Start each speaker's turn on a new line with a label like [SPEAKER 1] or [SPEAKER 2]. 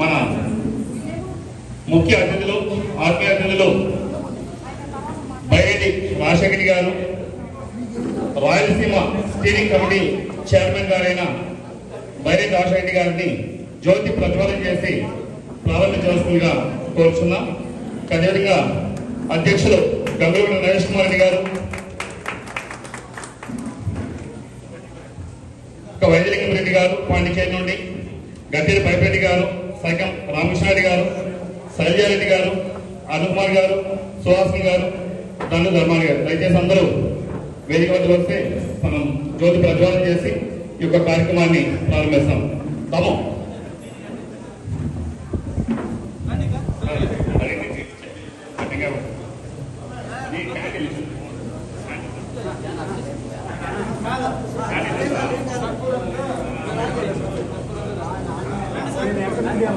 [SPEAKER 1] మన ముఖ్య అతిథులు ఆత్మీయ అతిథులు బైరెడ్డి రాజశేఖర్ గారు, రాయలసీమ స్టీరింగ్ కమిటీ చైర్మన్ గారైన బైరెడ్డి రాజశేఖర్ గారిని జ్యోతి ప్రజ్వలన చేసి ప్రారంభించవలసిందిగా కోరుచున్నాం. అదేవిధంగా అధ్యక్షులు గంగులూరు నరేష్ కుమార్ రెడ్డి గారు, వైద్యలింగం రెడ్డి గారు పాండిచేరి నుండి, గట్టేరి పైపెట్టి గారు, సైకం రామకృష్ణారెడ్డి గారు, శైలజారెడ్డి గారు, అరుణ్ గారు, సుహాసిని గారు, దండు ధర్మాని గారు, దయచేసి అందరూ వేదిక వద్ద వస్తే మనం జ్యోతి ప్రజ్వలన చేసి ఈ యొక్క కార్యక్రమాన్ని ప్రారంభిస్తాం. తమో